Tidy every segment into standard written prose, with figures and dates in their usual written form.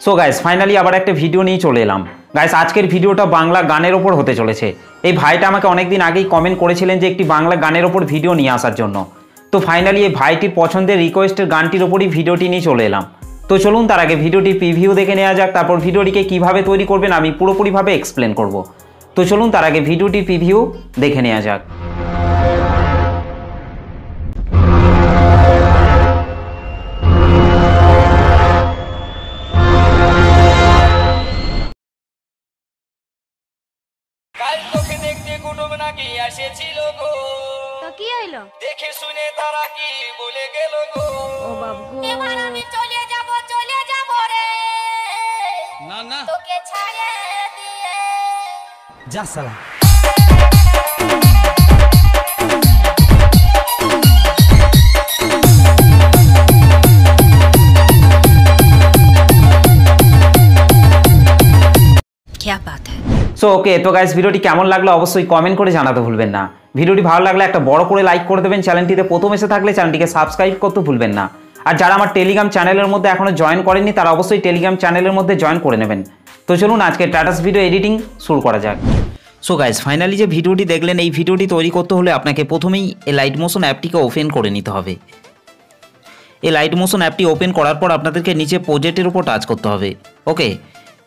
So guys finally আবার একটা video নিয়ে চলে এলাম। গাইস আজকের ভিডিওটা বাংলা গানের ওপর হতে চলেছে। এই ভাইটা আমাকে অনেকদিন আগেই কমেন্ট করেছিলেন যে একটি বাংলা গানের ওপর ভিডিও নিয়ে আসার জন্য। তো ফাইনালি এই ভাইটির পছন্দের রিকোয়েস্টের গানটির ওপরই ভিডিওটি নিয়ে চলে এলাম। তো চলুন তার আগে ভিডিওটি প্রিভিউ দেখে নেওয়া যাক, তারপর ভিডিওটিকে কিভাবে তৈরি করবেন আমি পুরোপুরিভাবে এক্সপ্লেন করব। তো চলুন তার আগে ভিডিওটি প্রিভিউ দেখে নেওয়া যাক। দেখে শুনে তারা কি বলে গেল গো, ও বাবু এবার আমি চলে যাব রে, না না তোকে ছাড়ে দিয়ে যা সালা। क्या बात है। সো ওকে, তো গাইস ভিডিওটি কেমন লাগলো অবশ্যই কমেন্ট করে জানাতে ভুলবেন না। ভিডিওটি ভালো লাগলে একটা বড় করে লাইক করে দেবেন, চ্যানেলটিতে প্রথম এসে থাকলে চ্যানেলটিকে সাবস্ক্রাইব করতে ভুলবেন না। আর যারা আমার টেলিগ্রাম চ্যানেলের মধ্যে এখনও জয়েন করেননি তারা অবশ্যই টেলিগ্রাম চ্যানেলের মধ্যে জয়েন করে নেবেন। তো চলুন আজকে স্ট্যাটাস ভিডিও এডিটিং শুরু করা যাক। সো গাইস ফাইনালি যে ভিডিওটি দেখলেন, এই ভিডিওটি তৈরি করতে হলে আপনাকে প্রথমেই এই লাইট মোশন অ্যাপটিকে ওপেন করে নিতে হবে। এই লাইট মোশন অ্যাপটি ওপেন করার পর আপনাদেরকে নিচে প্রজেক্টের উপর টাচ করতে হবে। ওকে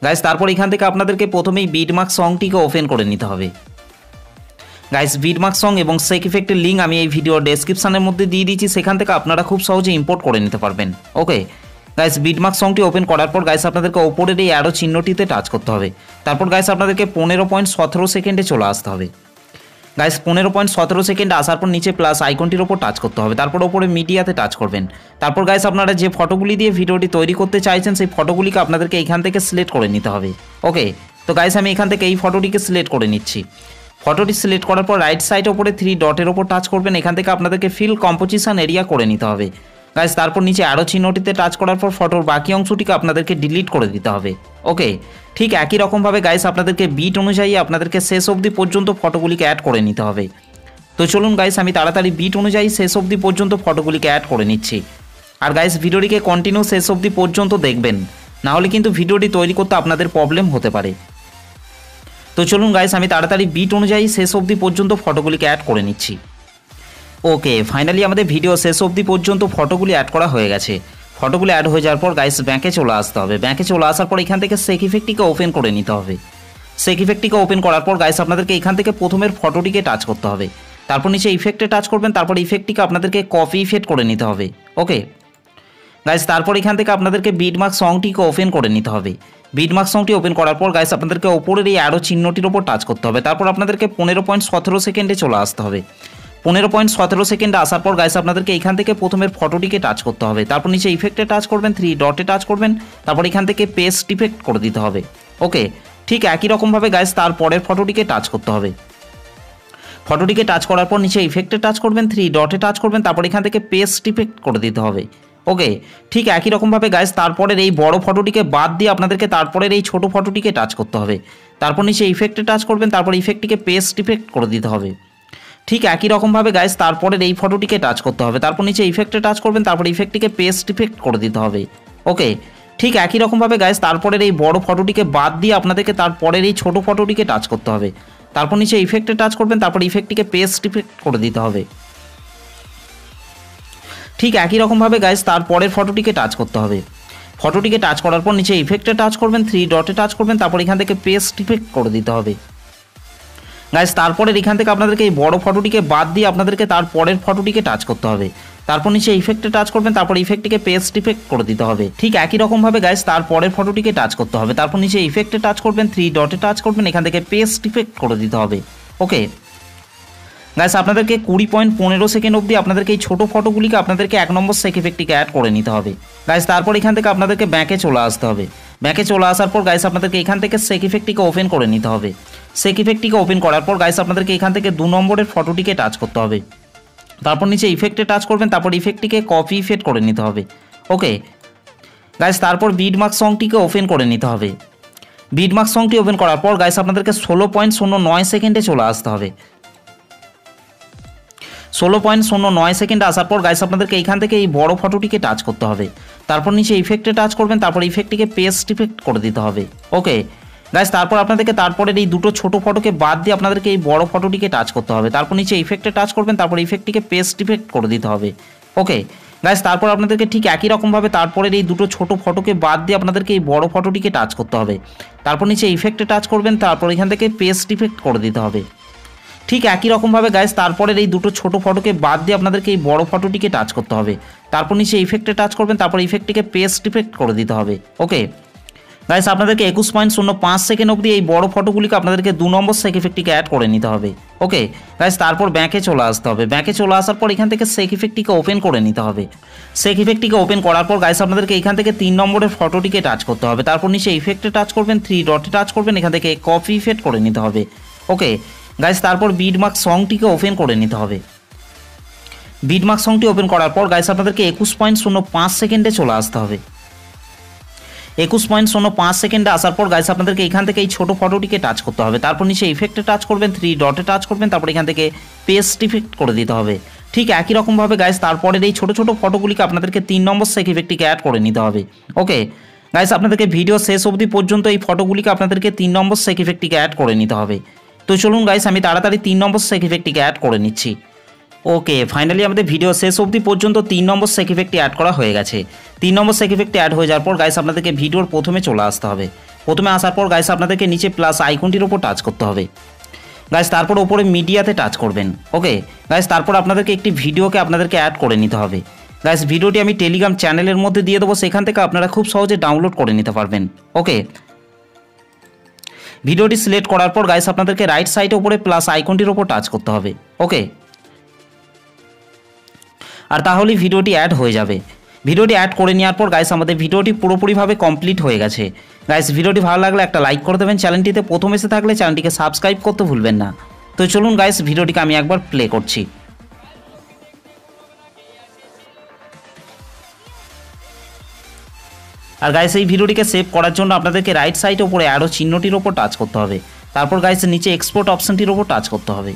গাইস, তারপর এখান থেকে আপনাদেরকে প্রথমেই বিটমার্ক সংটিকে ওপেন করে নিতে হবে। গাইস বিটমার্ক সং এবং সেক ইফেক্টের লিঙ্ক আমি এই ভিডিও ডেসক্রিপশনের মধ্যে দিয়ে দিয়েছি, সেখান থেকে আপনারা খুব সহজে ইম্পোর্ট করে নিতে পারবেন। ওকে গাইস, বিটমার্ক সংটি ওপেন করার পর গাইস আপনাদেরকে ওপরের এই অ্যারো চিহ্নটিতে টাচ করতে হবে। তারপর গাইস আপনাদেরকে 15.17 সেকেন্ডে চলে আসতে হবে। গাইস 15.17 সেকেন্ডে আসার পর নিচে প্লাস আইকনটির ওপর টাচ করতে হবে। তারপর ওপরে মিডিয়াতে টাচ করবেন। তারপর গাইস আপনারা যে ফটোগুলি দিয়ে ভিডিওটি তৈরি করতে চাইছেন সেই ফটোগুলিকে আপনাদেরকে এইখান থেকে সিলেক্ট করে নিতে হবে। ওকে তো গাইস আমি এখান থেকে এই ফটোটিকে সিলেক্ট করে নিচ্ছি। ফটোটি সিলেক্ট করার পর রাইট সাইডে ওপরে 3 ডটের ওপর টাচ করবেন। এখান থেকে আপনাদেরকে ফিল কম্পোজিশন এরিয়া করে নিতে হবে। গাইস তারপর নিচে আরও চিহ্নটিতে টাচ করার পর ফটোর বাকি অংশটিকে আপনাদেরকে ডিলিট করে দিতে হবে। ওকে ঠিক একই রকমভাবে গাইস আপনাদেরকে বিট অনুযায়ী আপনাদেরকে শেষ অবধি পর্যন্ত ফটোগুলিকে অ্যাড করে নিতে হবে। তো চলুন গাইস আমি তাড়াতাড়ি বিট অনুযায়ী শেষ অবধি পর্যন্ত ফটোগুলিকে অ্যাড করে নিচ্ছি। আর গাইস ভিডিওটিকে কন্টিনিউ শেষ অবধি পর্যন্ত দেখবেন, নাহলে কিন্তু ভিডিওটি তৈরি করতে আপনাদের প্রবলেম হতে পারে। তো চলুন গাইস আমি তাড়াতাড়ি বিট অনুযায়ী শেষ অবধি পর্যন্ত ফটোগুলিকে অ্যাড করে নিচ্ছি। ওকে ফাইনালি আমাদের ভিডিও শেষ অবধি পর্যন্ত ফটোগুলি অ্যাড করা হয়ে গেছে। ফটোগুলি অ্যাড হয়ে যাওয়ার পর গাইস ব্যাঙ্কে চলে আসতে হবে। ব্যাঙ্কে চলে আসার পর এখান থেকে সেক ইফেক্টটিকে ওপেন করে নিতে হবে। সেক ইফেক্টটিকে ওপেন করার পর গাইস আপনাদেরকে এখান থেকে প্রথমের ফটোটিকে টাচ করতে হবে। তারপর নিচে ইফেক্টে টাচ করবেন। তারপর ইফেক্টটিকে আপনাদেরকে কপি ইফেক্ট করে নিতে হবে। ওকে গাইস তারপর এখান থেকে আপনাদেরকে বিটমার্ক সংটিকে ওপেন করে নিতে হবে। বিটমার্ক সংটি ওপেন করার পর গাইস আপনাদেরকে ওপরের এই অ্যারো চিহ্নটির ওপর টাচ করতে হবে। তারপর আপনাদেরকে 15.17 সেকেন্ডে চলে আসতে হবে। 15.17 সেকেন্ডে আসার পর গাইস আপনাদেরকে এখান থেকে প্রথমের ফটোটিকে টাচ করতে হবে। তারপর নিচে ইফেক্টে টাচ করবেন, 3 ডটে টাচ করবেন। তারপর এখান থেকে পেস্ট ইফেক্ট করে দিতে হবে। ওকে ঠিক একই রকমভাবে গাইস তারপরের ফটোটিকে টাচ করতে হবে। ফটোটিকে টাচ করার পর নিচে ইফেক্টে টাচ করবেন, 3 ডটে টাচ করবেন। তারপর এখান থেকে পেস্ট ইফেক্ট করে দিতে হবে। ওকে ঠিক একই রকমভাবে গাইস তারপরের এই বড় ফটোটিকে বাদ দিয়ে আপনাদেরকে তারপরের এই ছোট ফটোটিকে টাচ করতে হবে। তারপর নিচে ইফেক্টে টাচ করবেন। তারপর ইফেক্টটিকে পেস্ট ইফেক্ট করে দিতে হবে। ঠিক একই রকমভাবে গাইস তারপরের এই ফটোটিকে টাচ করতে হবে। তারপর নিচে ইফেক্টে টাচ করবেন। তারপর ইফেক্টটিকে পেস্ট ইফেক্ট করে দিতে হবে। ওকে ঠিক একই রকমভাবে গাইস তারপরের এই বড় ফটোটিকে বাদ দিয়ে আপনাদেরকে তারপরের এই ছোট ফটোটিকে টাচ করতে হবে। তারপর নিচে ইফেক্টে টাচ করবেন। তারপর ইফেক্টটিকে পেস্ট ইফেক্ট করে দিতে হবে। ঠিক একই রকমভাবে গাইস তারপরের ফটোটিকে টাচ করতে হবে। ফটোটিকে টাচ করার পর নিচে ইফেক্টে টাচ করবেন, 3 ডটে টাচ করবেন। তারপর এখান থেকে পেস্ট ইফেক্ট করে দিতে হবে। গাইস তারপরের এখান থেকে আপনাদেরকে এই বড় ফটোটিকে বাদ দিয়ে আপনাদেরকে তারপরের ফটোটিকে টাচ করতে হবে। তারপর নিচে ইফেক্টে টাচ করবেন। তারপর ইফেক্টটিকে পেস্ট ইফেক্ট করে দিতে হবে। ঠিক একই রকমভাবে গাইস তারপরের ফটোটিকে টাচ করতে হবে। তারপর নিচে ইফেক্টে টাচ করবেন, 3 ডটে টাচ করবেন। এখান থেকে পেস্ট ইফেক্ট করে দিতে হবে। ওকে গাইস আপনাদেরকে 20.15 সেকেন্ড অবধি আপনাদেরকে এই ছোটো ফটোগুলিকে আপনাদেরকে 1 নম্বর সেক ইফেক্টটিকে অ্যাড করে নিতে হবে। গাইস তারপর এখান থেকে আপনাদেরকে ব্যাকে চলে আসতে হবে। ব্যাকে চলে আসার পর গাইস আপনাদেরকে এখান থেকে সেক ইফেক্টটিকে ওপেন করে নিতে হবে। সেক ইফেক্টটিকে ওপেন করার পর গাইস আপনাদেরকে এখান থেকে 2 নম্বরের ফটোটিকে টাচ করতে হবে। তারপর নিচে ইফেক্টে টাচ করবেন। তারপর ইফেক্টটিকে কপি ইফেক্ট করে নিতে হবে। ওকে গাইস তারপর বিটমার্ক সংটিকে ওপেন করে নিতে হবে। বিটমার্ক সংটি ওপেন করার পর গাইস আপনাদেরকে 16.09 সেকেন্ডে চলে আসতে হবে। 16.09 সেকেন্ডে আসার পর গাইস আপনাদেরকে এইখান থেকে এই বড় ফটোটিকে টাচ করতে হবে। তারপর নিচে ইফেক্টে টাচ করবেন, তারপর ইফেক্টটিকে পেস্ট ইফেক্ট করে দিতে হবে। ওকে গাইস, তারপর আপনাদেরকে তারপরের এই দুটো ছোট ফটোকে বাদ দিয়ে আপনাদেরকে এই বড় ফটোটিকে টাচ করতে হবে। তারপর নিচে ইফেক্টে টাচ করবেন, তারপর ইফেক্টটিকে পেস্ট ইফেক্ট করে দিতে হবে। ওকে গাইস, তারপর আপনাদেরকে ঠিক একই রকমভাবে তারপরের এই দুটো ছোট ফটোকে বাদ দিয়ে আপনাদেরকে এই বড় ফটোটিকে টাচ করতে হবে। তারপর নিচে ইফেক্টে টাচ করবেন, তারপর এখান থেকে পেস্ট ইফেক্ট করে দিতে হবে। ঠিক একই রকমভাবে গাইস তারপরের এই দুটো ছোট ফটোকে বাদ দিয়ে আপনাদেরকে এই বড় ফটোটিকে টাচ করতে হবে। তারপর নিচে ইফেক্টে টাচ করবেন, তারপর ইফেক্টটিকে পেস্ট ইফেক্ট করে দিতে হবে। ওকে গাইস, আপনাদেরকে 21.05 সেকেন্ড অবধি এই বড় ফটোগুলিকে আপনাদেরকে 2 নম্বর সেক ইফেক্টটিকে অ্যাড করে নিতে হবে। ওকে গাইস, তারপর ব্যাকে চলে আসতে হবে। ব্যাকে চলে আসার পর এখান থেকে সেক ইফেক্টটিকে ওপেন করে নিতে হবে। সেক ইফেক্টটিকে ওপেন করার পর গাইস আপনাদেরকে এখান থেকে 3 নম্বরের ফটোটিকে টাচ করতে হবে। তারপর নিচে ইফেক্টে টাচ করবেন, 3 ডটে টাচ করবেন, এখান থেকে কপি ইফেক্ট করে নিতে হবে। ওকে গাইস, তারপর বিটমার্ক সংটিকে ওপেন করে নিতে হবে। বিটমার্ক সংটি ওপেন করার পর গাইস আপনাদেরকে 21.05 সেকেন্ডে চলে আসতে হবে। 21.05 সেকেন্ডে আসার পর গাইস আপনাদেরকে এখান থেকে এই ছোট ফটোটিকে টাচ করতে হবে। তারপর নিচে ইফেক্টে টাচ করবেন, 3 ডটে টাচ করবেন, তারপর এখান থেকে পেস্ট ইফেক্ট করে দিতে হবে। ঠিক একই রকমভাবে গাইস তারপরের এই ছোট ছোট ফটোগুলিকে আপনাদেরকে 3 নম্বর সেক ইফেক্টটিকে অ্যাড করে নিতে হবে। ওকে গাইস, আপনাদেরকে ভিডিও শেষ অবধি পর্যন্ত এই ফটোগুলিকে আপনাদেরকে 3 নম্বর সেক ইফেক্টটিকে অ্যাড করে নিতে হবে। তো চলুন গাইস, আমি তাড়াতাড়ি 3 নম্বর সেক ইফেক্টটিকে অ্যাড করে নিচ্ছি। ওকে ফাইনালি আমাদের ভিডিও শেষ অবধি পর্যন্ত 3 নম্বর সেক ইফেক্টটি অ্যাড করা হয়ে গেছে। 3 নম্বর সেক ইফেক্টটি অ্যাড হয়ে যাওয়ার পর গাইস আপনাদেরকে ভিডিওর প্রথমে চলে আসতে হবে। প্রথমে আসার পর গাইস আপনাদেরকে নিচে প্লাস আইকনটির উপর টাচ করতে হবে। গাইস তারপর ওপরে মিডিয়াতে টাচ করবেন। ওকে গাইস, তারপর আপনাদেরকে একটি ভিডিওকে আপনাদেরকে অ্যাড করে নিতে হবে। গাইস ভিডিওটি আমি টেলিগ্রাম চ্যানেলের মধ্যে দিয়ে দেবো, সেখান থেকে আপনারা খুব সহজে ডাউনলোড করে নিতে পারবেন। ওকে ভিডিওটি সিলেক্ট করার পর গাইস আপনাদেরকে রাইট সাইডে উপরে প্লাস আইকনটির উপর টাচ করতে হবে। ওকে আর তাহলেই ভিডিওটি অ্যাড হয়ে যাবে। ভিডিওটি অ্যাড করে নেওয়ার পর গাইস আমাদের ভিডিওটি পুরোপুরিভাবে কমপ্লিট হয়ে গেছে। গাইস ভিডিওটি ভালো লাগলে একটা লাইক করে দেবেন, চ্যানেলটিতে প্রথম এসে থাকলে চ্যানেলটিকে সাবস্ক্রাইব করতে ভুলবেন না। তো চলুন গাইস, ভিডিওটিকে আমি একবার প্লে করছি। আর গাইস এই ভিডিওটিকে সেভ করার জন্য আপনাদেরকে রাইট সাইডে উপরে অ্যারো চিহ্নটির উপর টাচ করতে হবে। তারপর গাইস নিচে এক্সপোর্ট অপশনটির উপর টাচ করতে হবে।